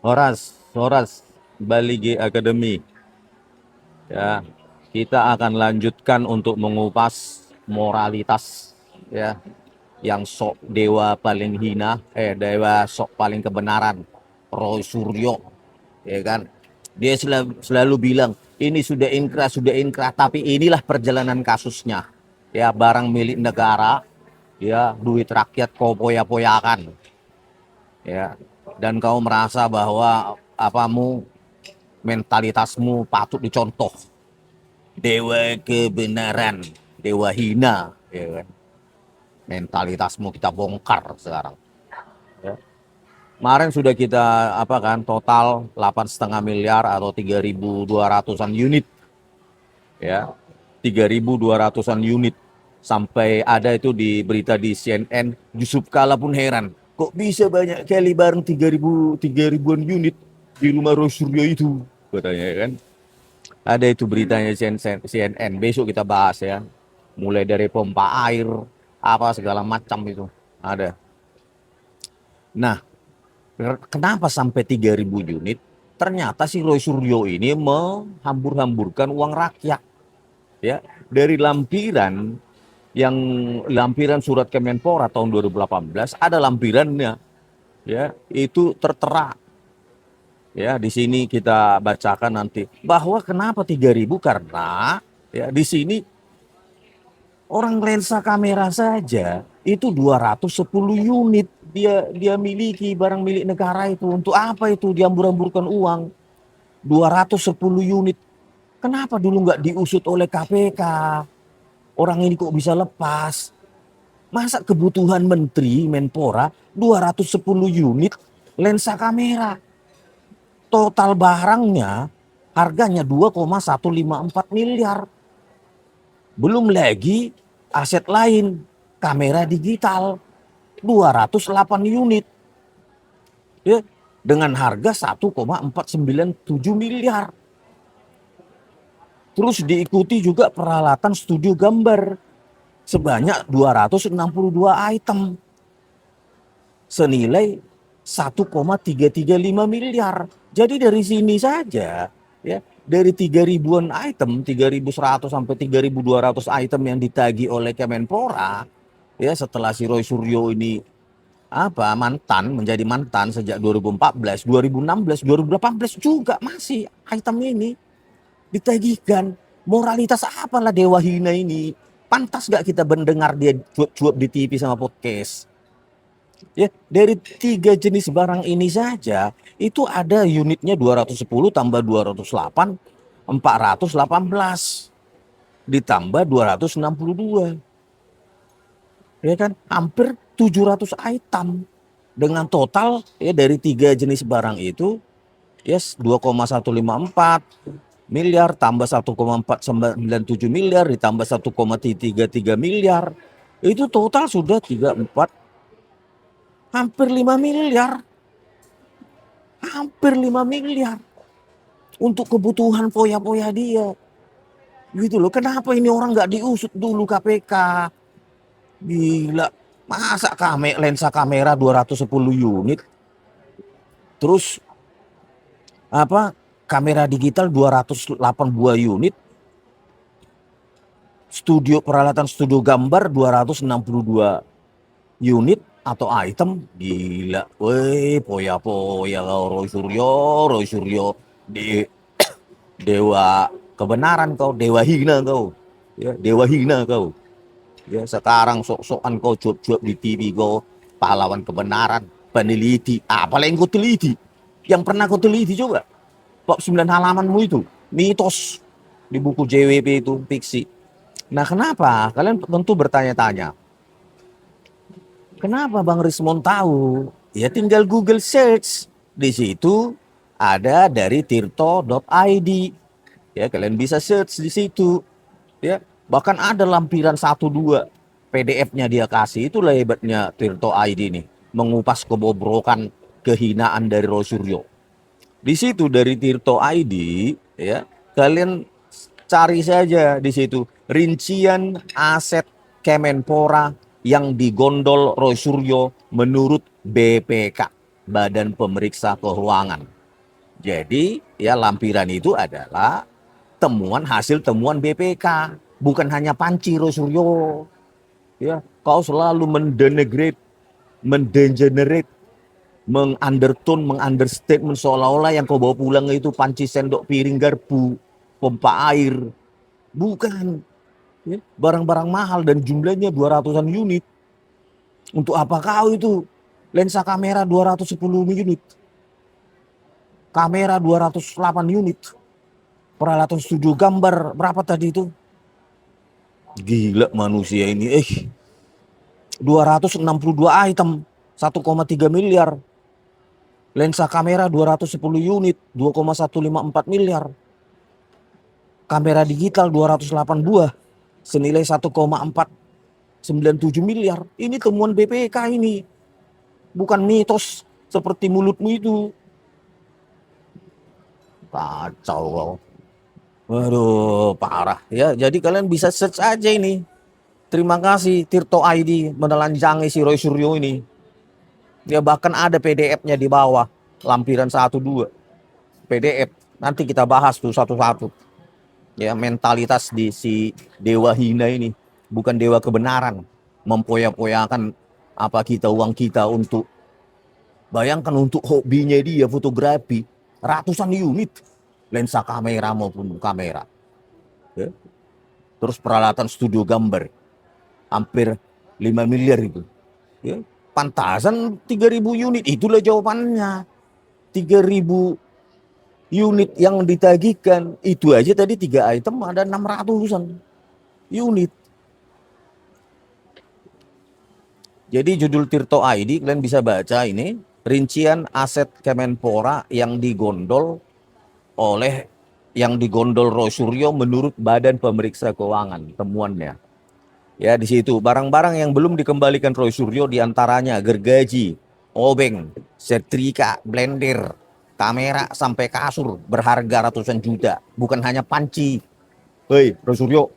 Horas Bali G Academy. Ya, kita akan lanjutkan untuk mengupas moralitas ya yang sok dewa paling hina, dewa sok paling kebenaran, Roy Suryo, ya kan? Dia selalu bilang ini sudah inkrah, tapi inilah perjalanan kasusnya. Ya, barang milik negara, ya duit rakyat kau poya-poyakan, ya. Dan kau merasa bahwa apamu mentalitasmu patut dicontoh. Dewa kebenaran, dewa hina, ya kan? Mentalitasmu kita bongkar sekarang. Ya. Kemarin sudah kita apa kan total 8,5 miliar atau 3.200-an unit, ya 3.200-an unit sampai ada itu di berita di CNN. Yusuf Kala pun heran, kok bisa banyak kali bareng 3.000-an unit di rumah Rosuryo itu, katanya ya kan. Ada itu beritanya CNN, besok kita bahas ya, mulai dari pompa air apa segala macam itu ada. Nah, kenapa sampai 3.000 unit? Ternyata si Roy Suryo ini menghambur-hamburkan uang rakyat, ya, dari lampiran surat Kemenpora tahun 2018 ada lampirannya, ya, itu tertera, ya, di sini kita bacakan nanti bahwa kenapa 3.000, karena ya di sini orang lensa kamera saja itu 210 unit dia miliki, barang milik negara itu. Untuk apa itu diambur-amburkan uang 210 unit? Kenapa dulu nggak diusut oleh KPK? Orang ini kok bisa lepas? Masa kebutuhan Menteri Menpora 210 unit lensa kamera? Total barangnya harganya 2,154 miliar. Belum lagi aset lain, kamera digital 208 unit. Ya, dengan harga 1,497 miliar. Terus diikuti juga peralatan studio gambar sebanyak 262 item senilai 1,335 miliar. Jadi dari sini saja ya, dari 3.000-an item, 3.100 sampai 3.200 item yang ditagih oleh Kemenpora, ya setelah si Roy Suryo ini menjadi mantan sejak 2014, 2016, 2018 juga masih item ini ditagihkan. Moralitas apalah dewa hina ini? Pantas gak kita mendengar dia cuap-cuap di TV sama podcast? Ya, dari 3 jenis barang ini saja itu ada unitnya 210 tambah 208, 418 ditambah 262. Ya kan? Hampir 700 item dengan total ya dari 3 jenis barang itu yes 2,154 miliar tambah 1,497 miliar ditambah 1,33 miliar, itu total sudah 34, hampir 5 miliar, hampir 5 miliar untuk kebutuhan poya-poya dia gitu loh. Kenapa ini orang nggak diusut dulu KPK? Gila, masa lensa kamera 210 unit, terus kamera digital 208 buah unit, peralatan studio gambar 262 unit atau item. Gila, weh, poya-poya kau Roy Suryo di dewa kebenaran kau, dewa hina kau, ya dewa hina kau. Ya sekarang sok-sokan kau cuap-cuap di TV kau pahlawan kebenaran, peneliti. Apa yang kau teliti? Yang pernah kau teliti juga? Bab 9 halamanmu itu mitos di buku JWP itu fiksi. Nah, kenapa? Kalian tentu bertanya-tanya. Kenapa Bang Rismon tahu? Ya tinggal Google search. Di situ ada dari tirto.id. Ya, kalian bisa search di situ. Ya, bahkan ada lampiran 1-2 PDF-nya dia kasih. Itulah hebatnya Tirto ID ini, mengupas kebobrokan kehinaan dari Rosuryo. Di situ dari Tirto ID ya, kalian cari saja di situ rincian aset Kemenpora yang digondol Roy Suryo menurut BPK. Badan Pemeriksa Keuangan. Jadi ya lampiran itu adalah hasil temuan BPK, bukan hanya panci Rosuryo. Ya, kau selalu mendegrade, mendegenerate, mengundertone, mengunderstatement seolah-olah yang kau bawa pulang itu panci sendok piring garpu, pompa air. Bukan. Ya, barang-barang mahal dan jumlahnya 200-an unit. Untuk apa kau itu? Lensa kamera 210 unit. Kamera 208 unit. Peralatan studio gambar berapa tadi itu? Gila manusia ini. 262 item, 1,3 miliar. Lensa kamera 210 unit, 2,154 miliar. Kamera digital 208 buah, senilai 1,497 miliar. Ini temuan BPK ini. Bukan mitos seperti mulutmu itu. Kacau kau. Waduh, parah. Ya, jadi kalian bisa search aja ini. Terima kasih Tirto ID menelanjangi si Roy Suryo ini. Ya bahkan ada PDF-nya di bawah, lampiran 1-2. PDF. Nanti kita bahas tuh satu-satu. Ya, mentalitas di si dewa hina ini, bukan dewa kebenaran. Mempoya-poyakan apa kita, uang kita untuk, bayangkan untuk hobinya dia fotografi, ratusan unit lensa kamera maupun kamera. Ya. Terus peralatan studio gambar hampir 5 miliar itu. Ya. Pantasan 3.000 unit, itulah jawabannya. 3.000 unit yang ditagihkan, itu aja tadi 3 item ada 600-an unit. Jadi judul Tirto ID kalian bisa baca ini, rincian aset Kemenpora yang digondol Roy Suryo menurut Badan Pemeriksa Keuangan, temuannya. Ya, di situ barang-barang yang belum dikembalikan Roy Suryo diantaranya gergaji, obeng, setrika, blender, kamera sampai kasur berharga ratusan juta, bukan hanya panci. Hei, Roy Suryo,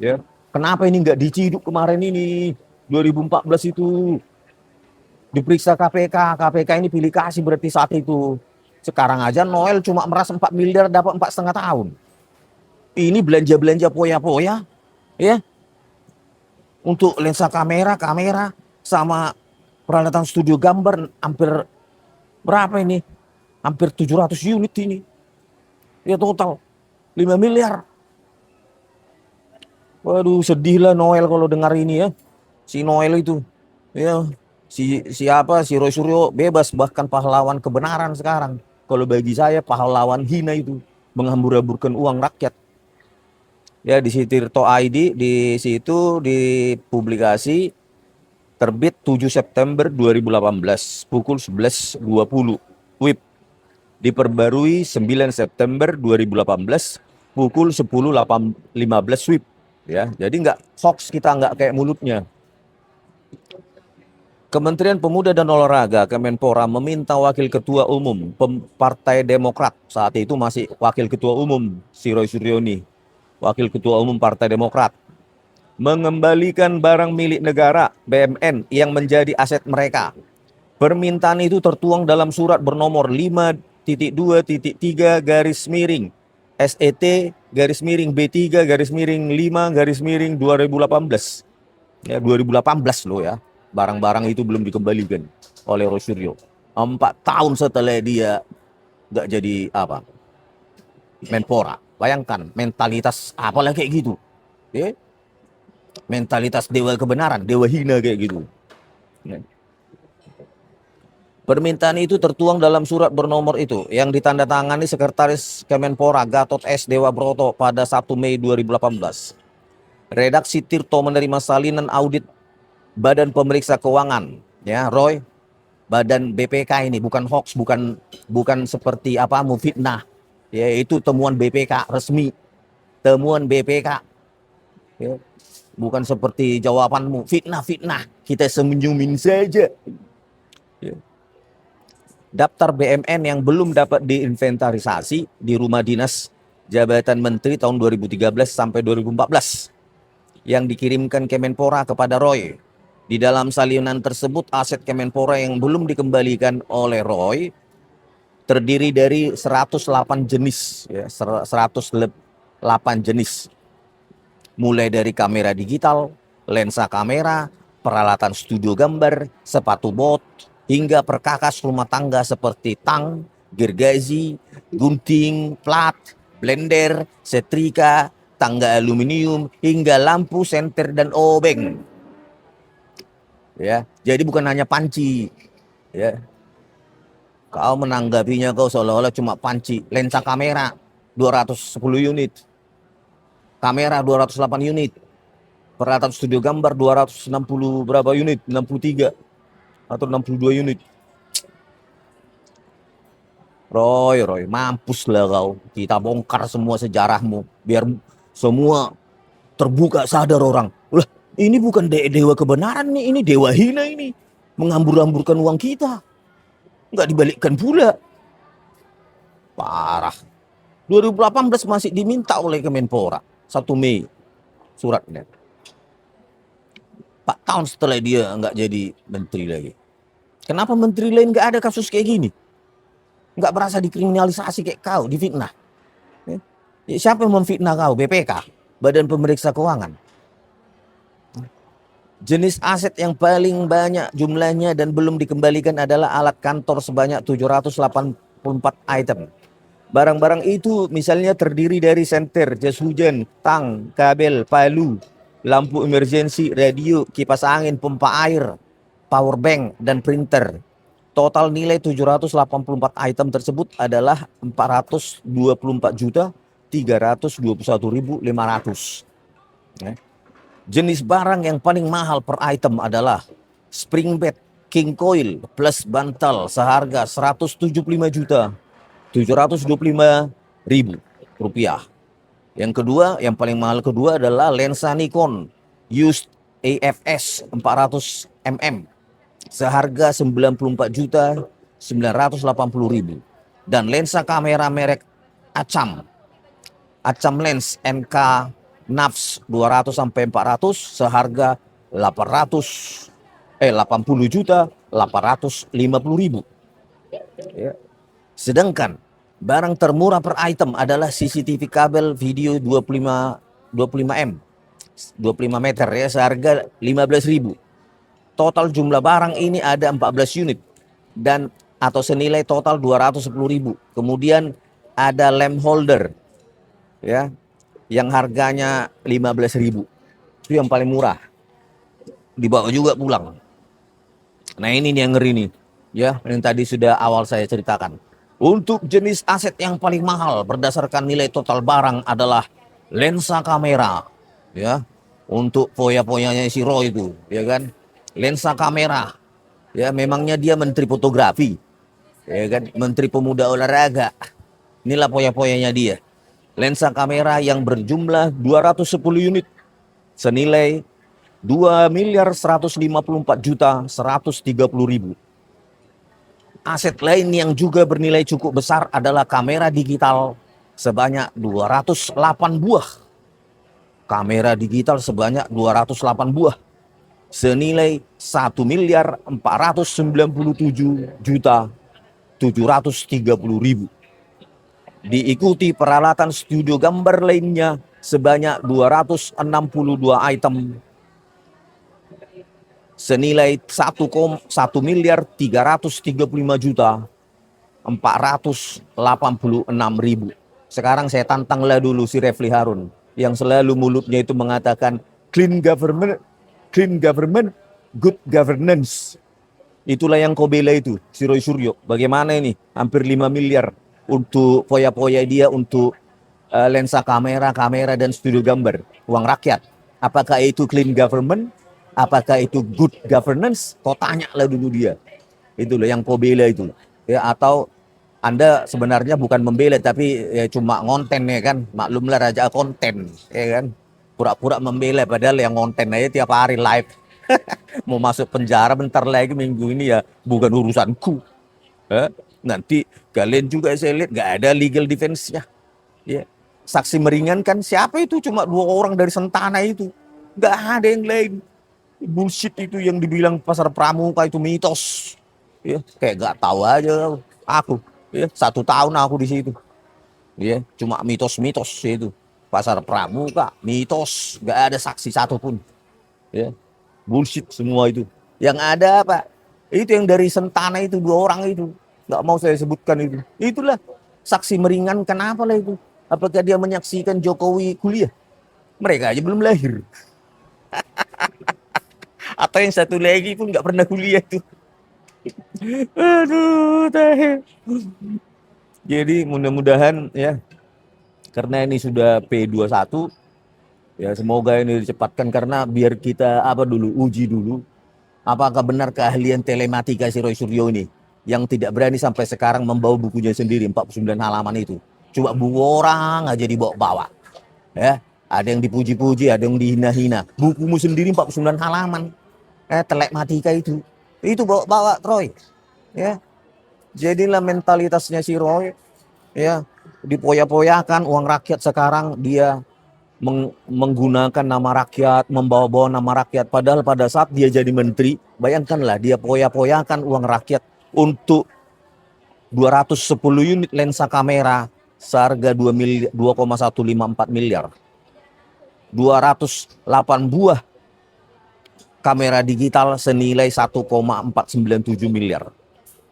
ya, kenapa ini nggak diciduk kemarin ini 2014 itu diperiksa KPK? KPK ini pilih kasih berarti saat itu. Sekarang aja Noel cuma meras 4 miliar dapat 4,5 tahun. Ini belanja-belanja poya-poya, ya. Untuk lensa kamera sama peralatan studio gambar hampir berapa ini? Hampir 700 unit ini. Ya total 5 miliar. Waduh, sedihlah Noel kalau dengar ini ya. Si Noel itu. Ya, siapa si Roy Suryo bebas, bahkan pahlawan kebenaran sekarang. Kalau bagi saya pahlawan hina itu, menghambur-hamburkan uang rakyat. Ya, di Tirto ID di situ dipublikasi terbit 7 September 2018 pukul 11.20 WIB. Diperbarui 9 September 2018 pukul 10.15 WIB. Ya, jadi nggak hoax, kita nggak kayak mulutnya. Kementerian Pemuda dan Olahraga Kemenpora meminta Wakil Ketua Umum Partai Demokrat, saat itu masih Wakil Ketua Umum si Roy Suryo, Wakil Ketua Umum Partai Demokrat, mengembalikan barang milik negara BMN yang menjadi aset mereka. Permintaan itu tertuang dalam surat bernomor 5.2.3 garis miring SET garis miring B3 garis miring 5 garis miring 2018. Ya, 2018 loh ya. Barang-barang itu belum dikembalikan oleh Roy Suryo. 4 tahun setelah dia nggak jadi apa, Menpora. Bayangkan mentalitas apalah kayak gitu. Ya? Mentalitas dewa kebenaran, dewa hina kayak gitu. Ya. Permintaan itu tertuang dalam surat bernomor itu yang ditandatangani Sekretaris Kemenpora Gatot S. Dewa Broto pada 1 Mei 2018. Redaksi Tirto menerima salinan audit Badan Pemeriksa Keuangan, ya Roy, Badan BPK ini bukan hoax, bukan seperti apa fitnah, ya itu temuan BPK resmi, temuan BPK, ya. Bukan seperti jawabanmu fitnah kita senyumin saja. Ya. Daftar BMN yang belum dapat diinventarisasi di Rumah Dinas Jabatan Menteri tahun 2013 sampai 2014 yang dikirimkan Kemenpora kepada Roy. Di dalam salinan tersebut aset Kemenpora yang belum dikembalikan oleh Roy terdiri dari 108 jenis, ya, 108 jenis, mulai dari kamera digital, lensa kamera, peralatan studio gambar, sepatu bot, hingga perkakas rumah tangga seperti tang, gergaji, gunting, plat, blender, setrika, tangga aluminium, hingga lampu senter dan obeng. Ya, jadi bukan hanya panci. Ya, kau menanggapinya kau seolah-olah cuma panci. Lensa kamera 210 unit, kamera 208 unit, peralatan studio gambar 260 berapa unit, 63 atau 62 unit. Roy, mampus lah kau. Kita bongkar semua sejarahmu biar semua terbuka, sadar orang. Lah, ini bukan dewa kebenaran nih, ini dewa hina ini. Menghambur-hamburkan uang kita. Nggak dibalikkan pula. Parah. 2018 masih diminta oleh Kemenpora. 1 Mei suratnya. 4 tahun setelah dia nggak jadi menteri lagi. Kenapa menteri lain nggak ada kasus kayak gini? Nggak berasa dikriminalisasi kayak kau, difitnah. Ya, siapa yang memfitnah kau? BPK, Badan Pemeriksa Keuangan. Jenis aset yang paling banyak jumlahnya dan belum dikembalikan adalah alat kantor sebanyak 784 item. Barang-barang itu misalnya terdiri dari senter, jas hujan, tang, kabel, palu, lampu emergensi, radio, kipas angin, pompa air, power bank, dan printer. Total nilai 784 item tersebut adalah 424.321.500. Jenis barang yang paling mahal per item adalah spring bed king coil plus bantal seharga 175.725.000 Yang kedua, yang paling mahal kedua adalah lensa Nikon used AFS 400 mm seharga 94.980.000 dan lensa kamera merek Acam Lens NK Nafs 200 sampai 400 seharga 80.850.000. Ya. Sedangkan barang termurah per item adalah CCTV kabel video 25 m 25 meter ya seharga 15.000. Total jumlah barang ini ada 14 unit dan atau senilai total 210.000. Kemudian ada lamp holder ya yang harganya 15.000. Itu yang paling murah. Dibawa juga pulang. Nah, ini nih yang ngeri nih. Ya, yang tadi sudah awal saya ceritakan. Untuk jenis aset yang paling mahal berdasarkan nilai total barang adalah lensa kamera. Ya, untuk foya-foyanya si Roy itu, ya kan? Lensa kamera, ya memangnya dia menteri fotografi, ya kan, menteri pemuda olahraga. Inilah poya-poyanya dia. Lensa kamera yang berjumlah 210 unit senilai 2.154.130.000. Aset lain yang juga bernilai cukup besar adalah kamera digital sebanyak 208 buah. Kamera digital sebanyak 208 buah senilai 1.497.730.000. Diikuti peralatan studio gambar lainnya sebanyak 262 item senilai 1.335.486.000. Sekarang saya tantanglah dulu si Refli Harun yang selalu mulutnya itu mengatakan clean government, good governance. Itulah yang kau bela itu, si Roy Suryo. Bagaimana ini? Hampir 5 miliar untuk poya-poya dia untuk lensa kamera dan studio gambar. Uang rakyat. Apakah itu clean government? Apakah itu good governance? Kau tanyalah dulu dia. Itulah yang kau bela itu. Ya, atau Anda sebenarnya bukan membela tapi ya cuma ngonten ya kan. Maklumlah raja konten ya kan. Pura-pura membela padahal yang ngonten aja tiap hari live. Mau masuk penjara bentar lagi minggu ini ya bukan urusanku. Nanti kalian juga saya lihat nggak ada legal defense-nya. Ya. Saksi meringankan siapa itu? Cuma 2 orang dari Sentana itu. Nggak ada yang lain. Bullshit itu yang dibilang pasar pramuka itu mitos. Ya, kayak gak tahu aja aku. Ya, 1 tahun aku di situ. Ya, cuma mitos-mitos itu. Pasar pramuka, mitos, gak ada saksi satupun. Ya, bullshit semua itu. Yang ada apa? Itu yang dari Sentana itu 2 orang itu. Nggak mau saya sebutkan itu. Itulah saksi meringankan apa lah itu? Apakah dia menyaksikan Jokowi kuliah? Mereka aja belum lahir. Atau yang satu lagi pun nggak pernah kuliah tuh. Aduh, teh. Jadi mudah-mudahan ya, karena ini sudah P21, ya semoga ini dicepatkan karena biar kita apa dulu uji dulu apakah benar keahlian telematika si Roy Suryo ini yang tidak berani sampai sekarang membawa bukunya sendiri 49 halaman itu. Coba buku orang aja dibawa-bawa. Ya, ada yang dipuji-puji, ada yang dihina-hina. Bukumu sendiri 49 halaman. Telematika itu. Itu bawa-bawa Roy. Ya, jadilah mentalitasnya si Roy ya dipoya-poyakan uang rakyat sekarang dia menggunakan nama rakyat, membawa-bawa nama rakyat. Padahal pada saat dia jadi menteri, bayangkanlah dia poya-poyakan uang rakyat untuk 210 unit lensa kamera seharga 2,154 miliar. 208 buah kamera digital senilai 1,497 miliar.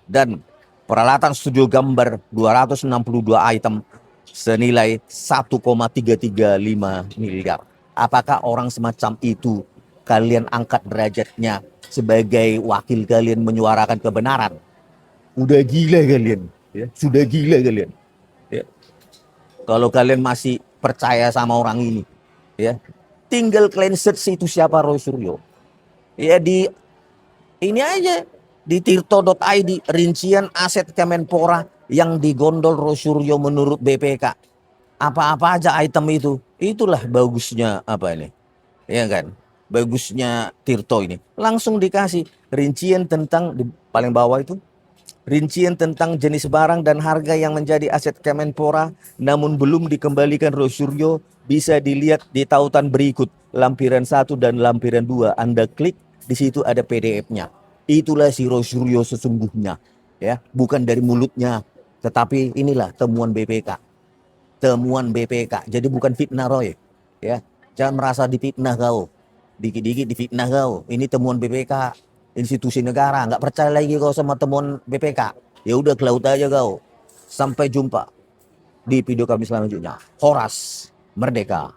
Dan peralatan studio gambar 262 item senilai 1,335 miliar. Apakah orang semacam itu kalian angkat derajatnya sebagai wakil kalian menyuarakan kebenaran? Udah gila kalian, ya. Sudah gila kalian. Ya. Kalau kalian masih percaya sama orang ini, ya, tinggal kalian search itu siapa Roy Suryo. Ya di ini aja di tirto.id rincian aset Kemenpora yang digondol Roy Suryo menurut BPK. Apa-apa aja item itu. Itulah bagusnya apa ini? Ya kan? Bagusnya Tirto ini. Langsung dikasih rincian tentang di paling bawah itu. Rincian tentang jenis barang dan harga yang menjadi aset Kemenpora namun belum dikembalikan Roy Suryo bisa dilihat di tautan berikut lampiran 1 dan lampiran 2. Anda klik di situ ada PDF-nya. Itulah si Roy Suryo sesungguhnya, ya, bukan dari mulutnya, tetapi inilah temuan BPK. Temuan BPK. Jadi bukan fitnah Roy, ya. Jangan merasa difitnah kau. Dikit-dikit difitnah kau. Ini temuan BPK, institusi negara. Nggak percaya lagi kau sama temuan BPK. Ya udah ke laut aja kau. Sampai jumpa di video kami selanjutnya. Horas Merdeka.